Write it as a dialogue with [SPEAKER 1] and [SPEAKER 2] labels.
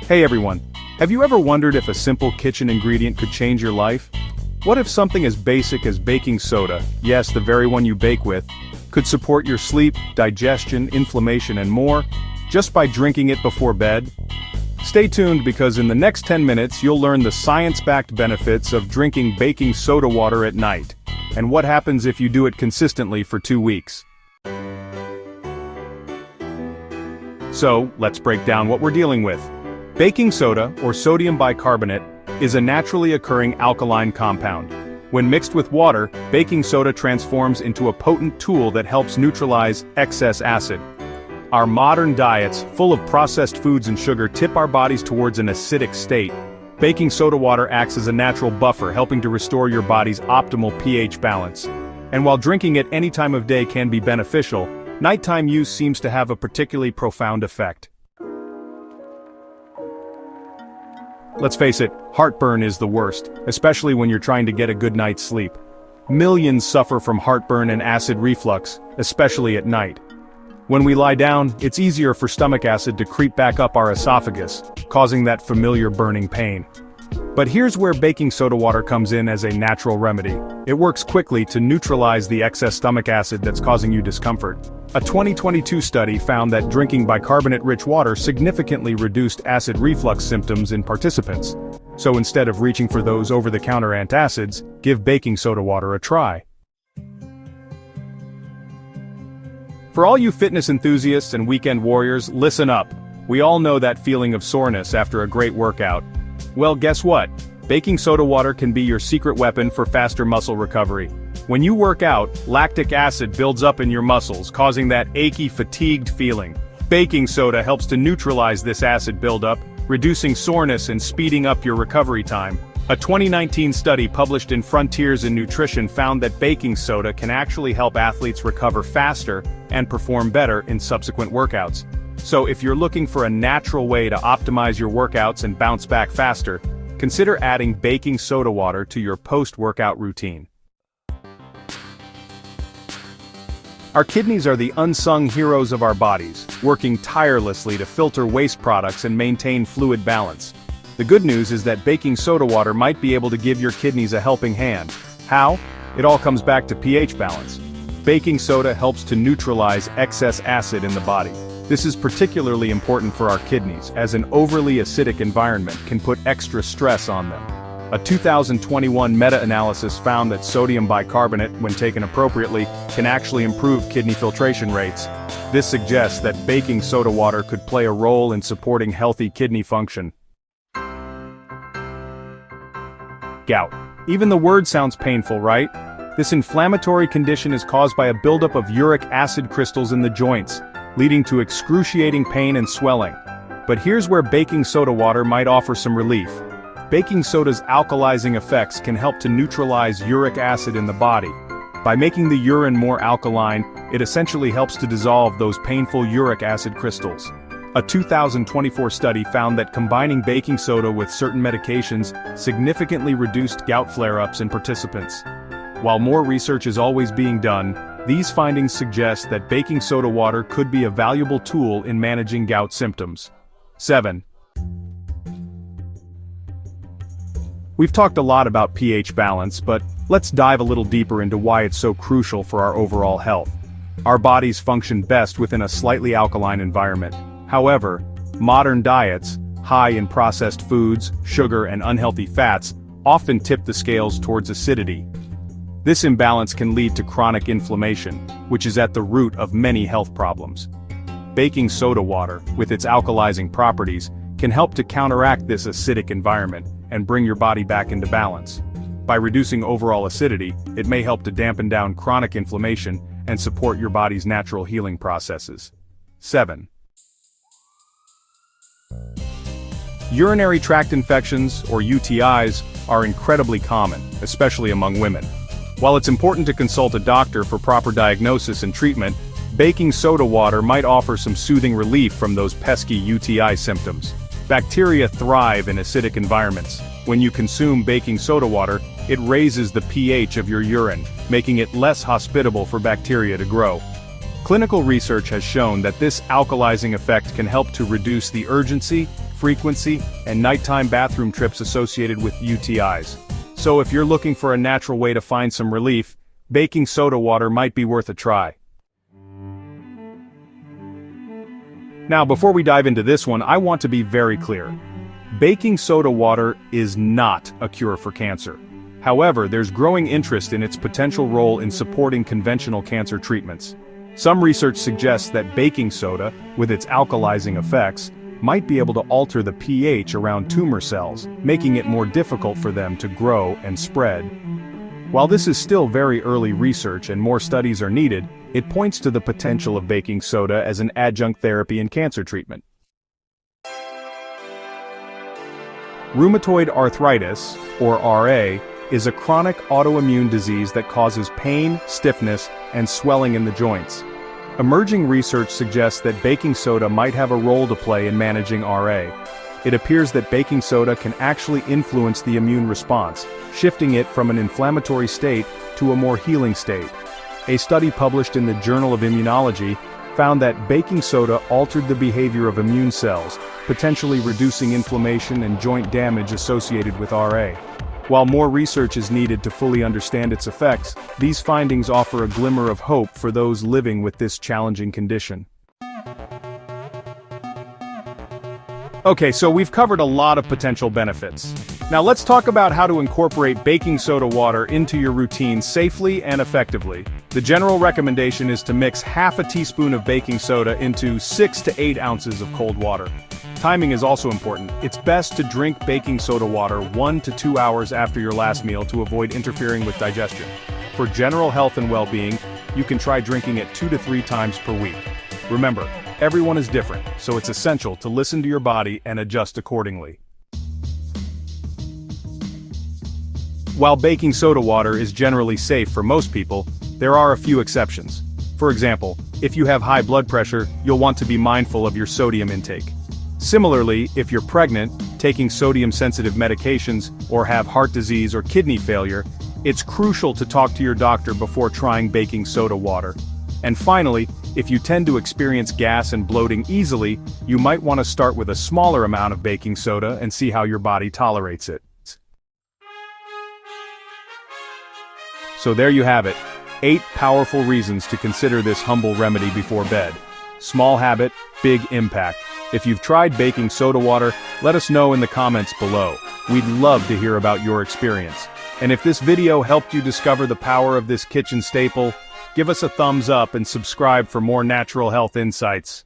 [SPEAKER 1] Hey everyone, have you ever wondered if a simple kitchen ingredient could change your life? What if something as basic as baking soda, yes, the very one you bake with, could support your sleep, digestion, inflammation and more, just by drinking it before bed? Stay tuned because in the next 10 minutes you'll learn the science-backed benefits of drinking baking soda water at night, and what happens if you do it consistently for 2 weeks. So, let's break down what we're dealing with. Baking soda, or sodium bicarbonate, is a naturally occurring alkaline compound. When mixed with water, baking soda transforms into a potent tool that helps neutralize excess acid. Our modern diets, full of processed foods and sugar, tip our bodies towards an acidic state. Baking soda water acts as a natural buffer, helping to restore your body's optimal pH balance. And while drinking it any time of day can be beneficial, nighttime use seems to have a particularly profound effect. Let's face it, heartburn is the worst, especially when you're trying to get a good night's sleep. Millions suffer from heartburn and acid reflux, especially at night. When we lie down, it's easier for stomach acid to creep back up our esophagus, causing that familiar burning pain. But here's where baking soda water comes in as a natural remedy. It works quickly to neutralize the excess stomach acid that's causing you discomfort. A 2022 study found that drinking bicarbonate-rich water significantly reduced acid reflux symptoms in participants. So instead of reaching for those over-the-counter antacids, give baking soda water a try. For all you fitness enthusiasts and weekend warriors, listen up. We all know that feeling of soreness after a great workout. Well, guess what? Baking soda water can be your secret weapon for faster muscle recovery. When you work out, lactic acid builds up in your muscles, causing that achy, fatigued feeling. Baking soda helps to neutralize this acid buildup, reducing soreness and speeding up your recovery time. A 2019 study published in Frontiers in Nutrition found that baking soda can actually help athletes recover faster and perform better in subsequent workouts. So if you're looking for a natural way to optimize your workouts and bounce back faster, consider adding baking soda water to your post-workout routine. Our kidneys are the unsung heroes of our bodies, working tirelessly to filter waste products and maintain fluid balance. The good news is that baking soda water might be able to give your kidneys a helping hand. How? It all comes back to pH balance. Baking soda helps to neutralize excess acid in the body. This is particularly important for our kidneys, as an overly acidic environment can put extra stress on them. A 2021 meta-analysis found that sodium bicarbonate, when taken appropriately, can actually improve kidney filtration rates. This suggests that baking soda water could play a role in supporting healthy kidney function. Gout. Even the word sounds painful, right? This inflammatory condition is caused by a buildup of uric acid crystals in the joints, leading to excruciating pain and swelling. But here's where baking soda water might offer some relief. Baking soda's alkalizing effects can help to neutralize uric acid in the body. By making the urine more alkaline, it essentially helps to dissolve those painful uric acid crystals. A 2024 study found that combining baking soda with certain medications significantly reduced gout flare-ups in participants. While more research is always being done, these findings suggest that baking soda water could be a valuable tool in managing gout symptoms. 7. We've talked a lot about pH balance, but let's dive a little deeper into why it's so crucial for our overall health. Our bodies function best within a slightly alkaline environment. However, modern diets, high in processed foods, sugar, and unhealthy fats, often tip the scales towards acidity. This imbalance can lead to chronic inflammation, which is at the root of many health problems. Baking soda water, with its alkalizing properties, can help to counteract this acidic environment and bring your body back into balance. By reducing overall acidity, it may help to dampen down chronic inflammation and support your body's natural healing processes. 7. Urinary tract infections, or UTIs, are incredibly common, especially among women. While it's important to consult a doctor for proper diagnosis and treatment, baking soda water might offer some soothing relief from those pesky UTI symptoms. Bacteria thrive in acidic environments. When you consume baking soda water, it raises the pH of your urine, making it less hospitable for bacteria to grow. Clinical research has shown that this alkalizing effect can help to reduce the urgency, frequency, and nighttime bathroom trips associated with UTIs. So if you're looking for a natural way to find some relief, baking soda water might be worth a try. Now, before we dive into this one, I want to be very clear. Baking soda water is not a cure for cancer. However, there's growing interest in its potential role in supporting conventional cancer treatments. Some research suggests that baking soda, with its alkalizing effects, might be able to alter the pH around tumor cells, making it more difficult for them to grow and spread. While this is still very early research and more studies are needed, it points to the potential of baking soda as an adjunct therapy in cancer treatment. Rheumatoid arthritis, or RA, is a chronic autoimmune disease that causes pain, stiffness, and swelling in the joints. Emerging research suggests that baking soda might have a role to play in managing RA. It appears that baking soda can actually influence the immune response, shifting it from an inflammatory state to a more healing state. A study published in the Journal of Immunology found that baking soda altered the behavior of immune cells, potentially reducing inflammation and joint damage associated with RA. While more research is needed to fully understand its effects, these findings offer a glimmer of hope for those living with this challenging condition. Okay, so we've covered a lot of potential benefits. Now let's talk about how to incorporate baking soda water into your routine safely and effectively. The general recommendation is to mix half a teaspoon of baking soda into 6 to 8 ounces of cold water. Timing is also important. It's best to drink baking soda water 1 to 2 hours after your last meal to avoid interfering with digestion. For general health and well-being, you can try drinking it 2 to 3 times per week. Remember, everyone is different, so it's essential to listen to your body and adjust accordingly. While baking soda water is generally safe for most people, there are a few exceptions. For example, if you have high blood pressure, you'll want to be mindful of your sodium intake. Similarly, if you're pregnant, taking sodium-sensitive medications, or have heart disease or kidney failure, it's crucial to talk to your doctor before trying baking soda water. And finally, if you tend to experience gas and bloating easily, you might want to start with a smaller amount of baking soda and see how your body tolerates it. So there you have it, 8 powerful reasons to consider this humble remedy before bed. Small habit, big impact. If you've tried baking soda water, let us know in the comments below. We'd love to hear about your experience. And if this video helped you discover the power of this kitchen staple, give us a thumbs up and subscribe for more natural health insights.